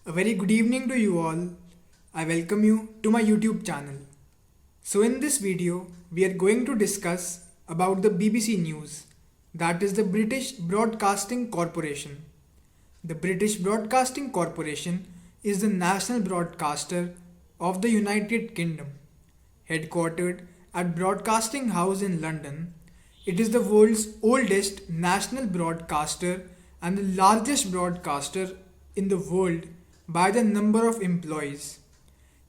A very good evening to you all. I welcome you to my YouTube channel. So in this video, we are going to discuss about the BBC News, that is the British Broadcasting Corporation. The British Broadcasting Corporation is the national broadcaster of the United Kingdom. Headquartered at Broadcasting House in London, it is the world's oldest national broadcaster and the largest broadcaster in the world by the number of employees,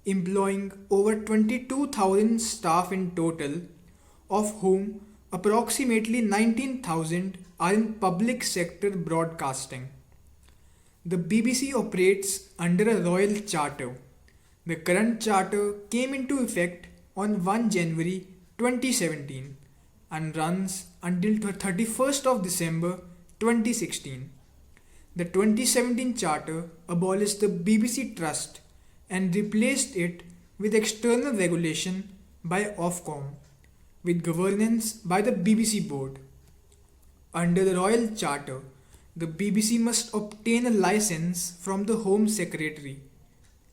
employing over 22,000 staff in total, of whom approximately 19,000 are in public sector broadcasting. The BBC operates under a royal charter. The current charter came into effect on 1 January 2017 and runs until 31st of December 2016. The 2017 charter abolished the BBC Trust and replaced it with external regulation by Ofcom, with governance by the BBC Board. Under the Royal Charter, the BBC must obtain a license from the Home Secretary.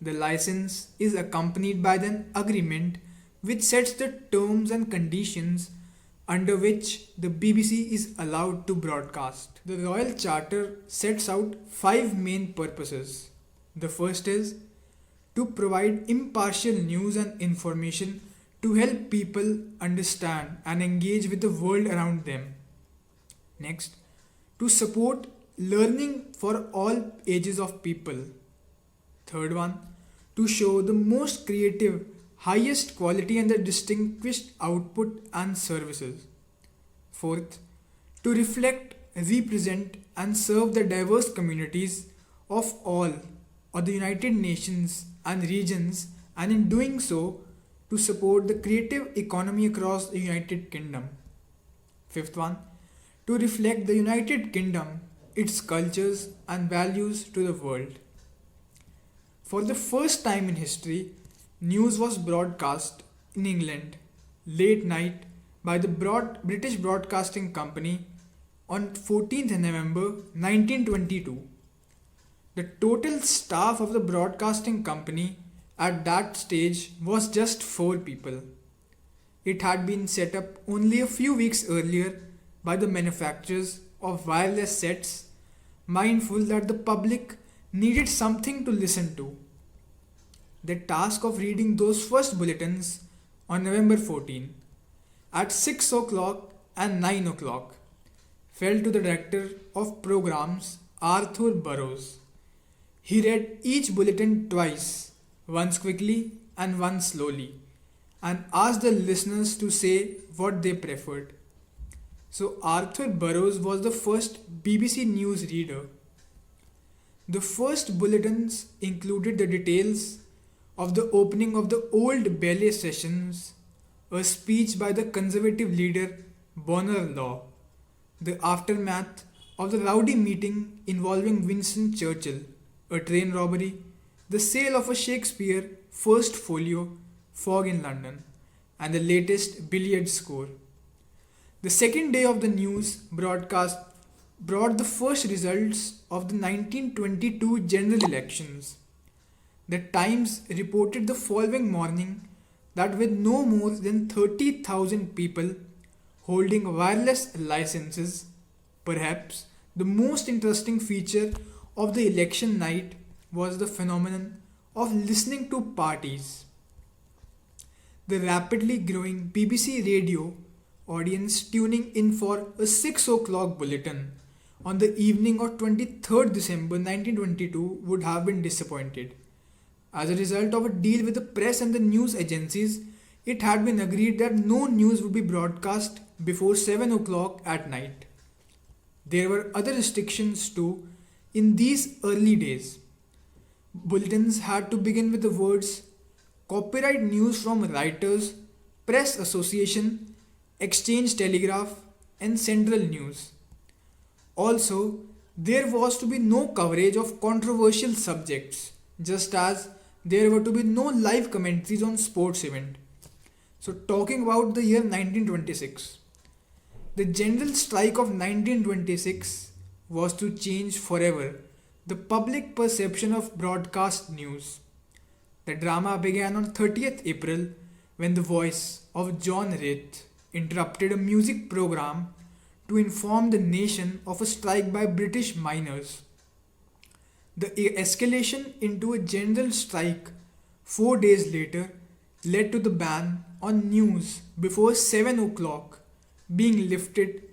The license is accompanied by an agreement which sets the terms and conditions under which the BBC is allowed to broadcast. The Royal Charter sets out 5 main purposes. The first is to provide impartial news and information to help people understand and engage with the world around them. Next, to support learning for all ages of people. Third one, to show the most creative, highest quality and the distinguished output and services. Fourth, to reflect, represent and serve the diverse communities of all of the United Nations and regions, and in doing so to support the creative economy across the United Kingdom. Fifth one, to reflect the United Kingdom, its cultures and values to the world. For the first time in history, news was broadcast in England late night by the British Broadcasting Company on 14th November 1922. The total staff of the broadcasting company at that stage was just 4 people. It had been set up only a few weeks earlier by the manufacturers of wireless sets, mindful that the public needed something to listen to. The task of reading those first bulletins on November 14 at 6 o'clock and 9 o'clock fell to the director of programs, Arthur Burrows. He read each bulletin twice, once quickly and once slowly, and asked the listeners to say what they preferred. So Arthur Burrows was the first BBC News reader. The first bulletins included the details of the opening of the Old Bailey sessions, a speech by the Conservative leader Bonar Law, the aftermath of the rowdy meeting involving Winston Churchill, a train robbery, the sale of a Shakespeare first folio, Fog in London, and the latest billiard score. The second day of the news broadcast brought the first results of the 1922 general elections. The Times reported the following morning that with no more than 30,000 people holding wireless licenses, perhaps the most interesting feature of the election night was the phenomenon of listening to parties. The rapidly growing BBC radio audience tuning in for a 6 o'clock bulletin on the evening of 23rd December 1922 would have been disappointed. As a result of a deal with the press and the news agencies, it had been agreed that no news would be broadcast before 7 o'clock at night. There were other restrictions too in these early days. Bulletins had to begin with the words copyright news from writers, press association, exchange telegraph and central news. Also, there was to be no coverage of controversial subjects, just as there were to be no live commentaries on sports event. So talking about the year 1926, the general strike of 1926 was to change forever The public perception of broadcast news. The drama began on 30th April when the voice of John Reith interrupted a music program to inform the nation of a strike by British miners. The escalation into a general strike 4 days later led to the ban on news before 7 o'clock being lifted,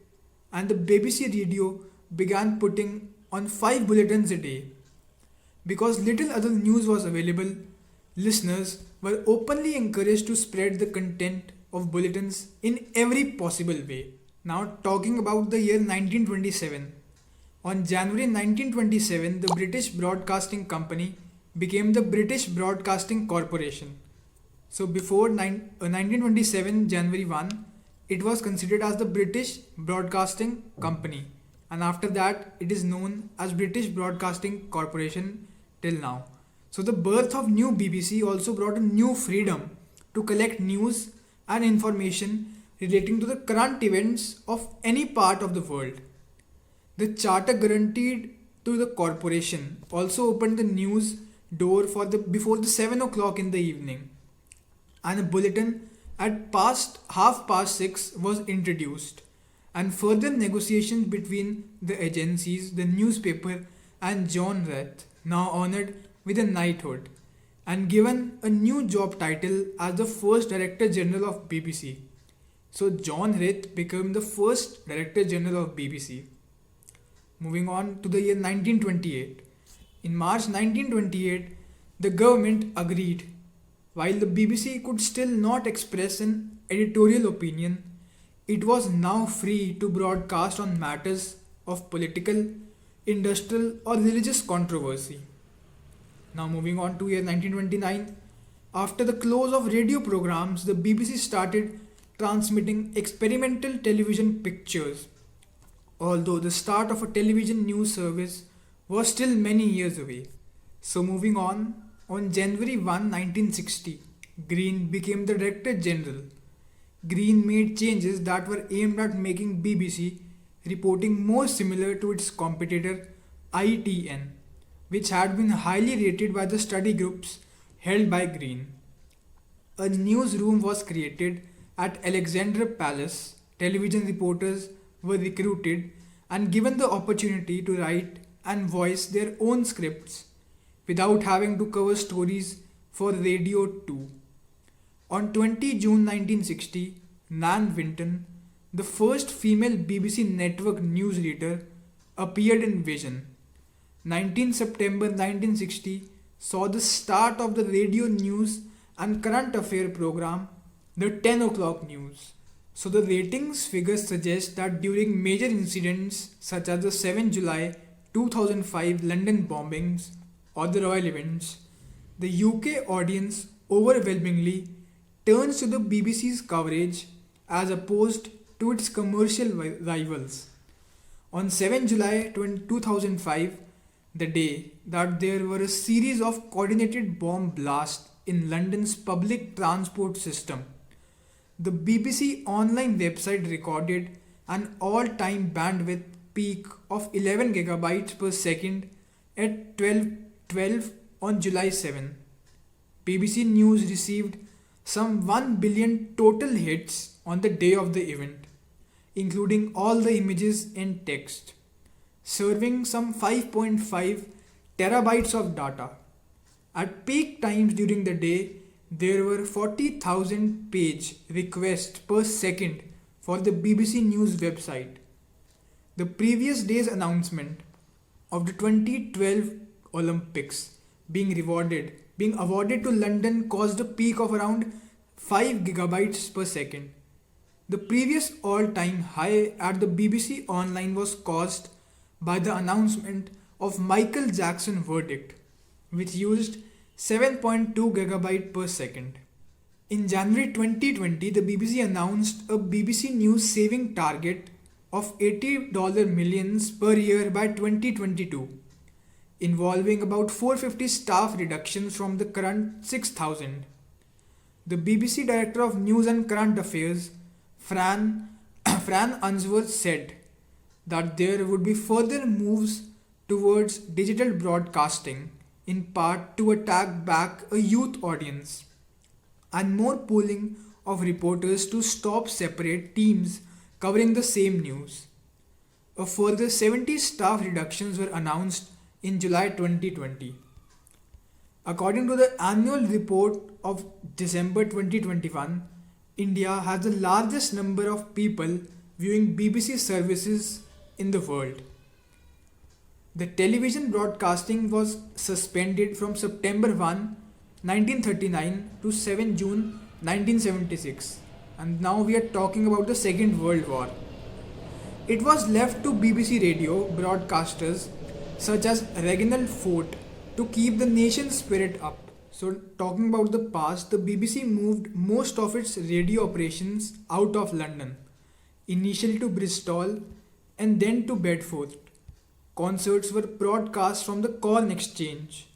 and the BBC radio began putting on 5 bulletins a day. Because little other news was available, listeners were openly encouraged to spread the content of bulletins in every possible way. Now, talking about the year 1927. On January 1927, the British Broadcasting Company became the British Broadcasting Corporation. So, before 1927, January 1, it was considered as the British Broadcasting Company, and after that, it is known as British Broadcasting Corporation till now. So, the birth of new BBC also brought a new freedom to collect news and information relating to the current events of any part of the world. The charter guaranteed to the corporation also opened the news door for the before the 7 o'clock in the evening, and a bulletin at past half past 6 was introduced, and further negotiations between the agencies, the newspaper, and John Reith, now honored with a knighthood and given a new job title as the first Director General of BBC. So John Reith became the first Director General of BBC. Moving on to the year 1928. In March 1928, the government agreed. While the BBC could still not express an editorial opinion, it was now free to broadcast on matters of political, industrial, or religious controversy. Now, moving on to year 1929. After the close of radio programs, the BBC started transmitting experimental television pictures, although the start of a television news service was still many years away. So, moving on January 1, 1960, Green became the Director General. Green made changes that were aimed at making BBC reporting more similar to its competitor ITN, which had been highly rated by the study groups held by Green. A newsroom was created at Alexandra Palace. Television reporters were recruited and given the opportunity to write and voice their own scripts without having to cover stories for radio too. On 20 June 1960, Nan Winton, the first female BBC network newsreader, appeared in Vision. 19 September 1960 saw the start of the radio news and current affair program, the 10 o'clock news. So the ratings figures suggest that during major incidents such as the 7 July 2005 London bombings or the royal events, the UK audience overwhelmingly turns to the BBC's coverage as opposed to its commercial rivals. On 7 July 2005, the day that there were a series of coordinated bomb blasts in London's public transport system, the BBC online website recorded an all-time bandwidth peak of 11 gigabytes per second at 12:12 on July 7. BBC News received some 1 billion total hits on the day of the event, including all the images and text, serving some 5.5 terabytes of data. At peak times during the day, there were 40,000 page requests per second for the BBC News website. The previous day's announcement of the 2012 Olympics being awarded to London caused a peak of around 5 gigabytes per second. The previous all-time high at the BBC Online was caused by the announcement of Michael Jackson verdict, which used 7.2 gigabyte per second. In January 2020, the BBC announced a BBC News saving target of $80 millions per year by 2022, involving about 450 staff reductions from the current 6,000. The BBC Director of News and Current Affairs, Fran Unsworth, said that there would be further moves towards digital broadcasting, in part to attack back a youth audience, and more pooling of reporters to stop separate teams covering the same news. A further 70 staff reductions were announced in July 2020. According to the annual report of December 2021, India has the largest number of people viewing BBC services in the world. The television broadcasting was suspended from September 1, 1939 to 7 June 1976, and now we are talking about the Second World War. It was left to BBC radio broadcasters such as Reginald Fort to keep the nation's spirit up. So, talking about the past, the BBC moved most of its radio operations out of London, initially to Bristol and then to Bedford. Concerts were broadcast from the Corn Exchange,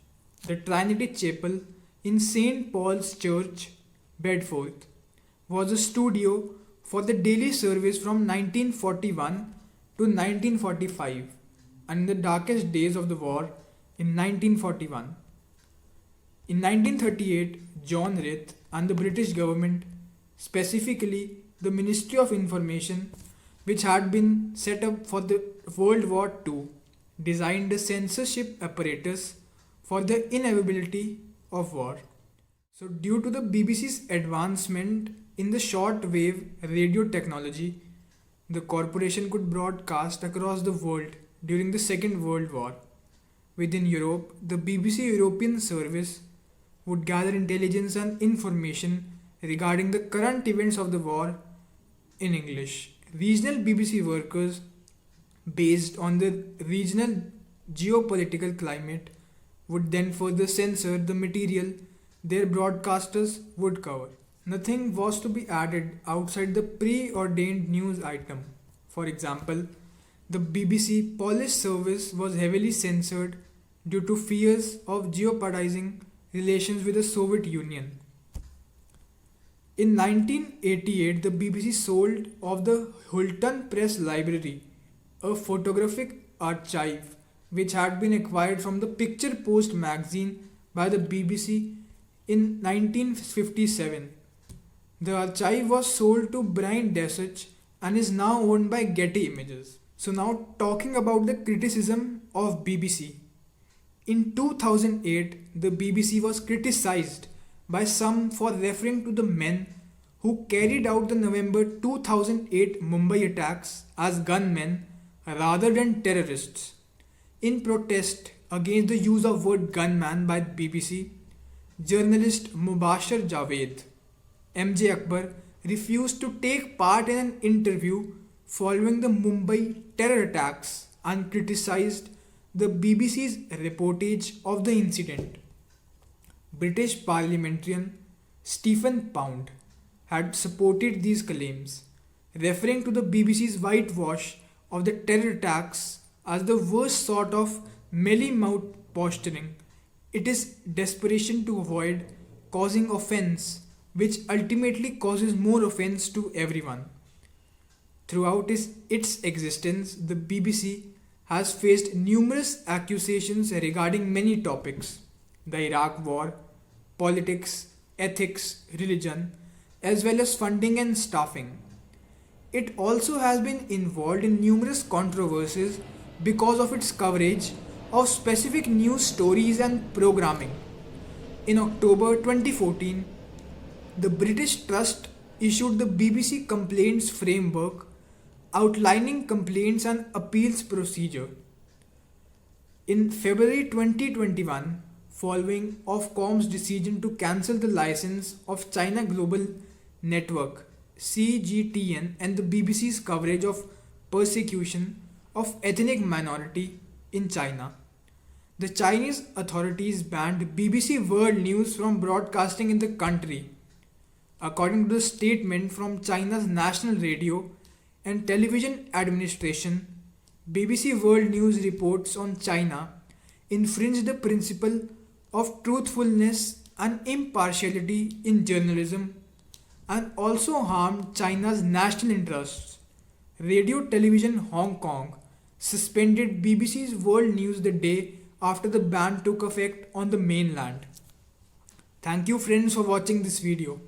the Trinity Chapel in St. Paul's Church, Bedford, was a studio for the daily service from 1941 to 1945 and in the darkest days of the war in 1941. In 1938, John Rith and the British government, specifically the Ministry of Information, which had been set up for the World War II, designed a censorship apparatus for the inevitability of war. So, due to the BBC's advancement in the shortwave radio technology, the corporation could broadcast across the world during the Second World War. Within Europe, the BBC European Service would gather intelligence and information regarding the current events of the war in English. Regional BBC workers, based on the regional geopolitical climate, would then further censor the material their broadcasters would cover. Nothing was to be added outside the preordained news item. For example, the BBC Polish service was heavily censored due to fears of jeopardizing relations with the Soviet Union. In 1988, the BBC sold off the Hulton Press Library, a photographic archive which had been acquired from the Picture Post magazine by the BBC in 1957. The archive was sold to Brian Desich and is now owned by Getty Images. So now talking about the criticism of BBC. In 2008, the BBC was criticized by some for referring to the men who carried out the November 2008 Mumbai attacks as gunmen rather than terrorists. In protest against the use of word gunman by BBC, journalist Mubashir Javed, MJ Akbar, refused to take part in an interview following the Mumbai terror attacks and criticized the BBC's reportage of the incident. British parliamentarian Stephen Pound had supported these claims, referring to the BBC's whitewash of the terror attacks as the worst sort of mealy-mouthed posturing. It is desperation to avoid causing offence, which ultimately causes more offence to everyone. Throughout its existence, the BBC has faced numerous accusations regarding many topics: the Iraq War, politics, ethics, religion, as well as funding and staffing. It also has been involved in numerous controversies because of its coverage of specific news stories and programming. In October 2014, the British Trust issued the BBC Complaints Framework outlining complaints and appeals procedure. In February 2021, following Ofcom's decision to cancel the license of China Global Network (CGTN) and the BBC's coverage of persecution of ethnic minority in China, the Chinese authorities banned BBC World News from broadcasting in the country. According to the statement from China's National Radio and Television Administration, BBC World News reports on China infringe the principle of truthfulness and impartiality in journalism and also harmed China's national interests. Radio Television Hong Kong suspended BBC's World News the day after the ban took effect on the mainland. Thank you friends for watching this video.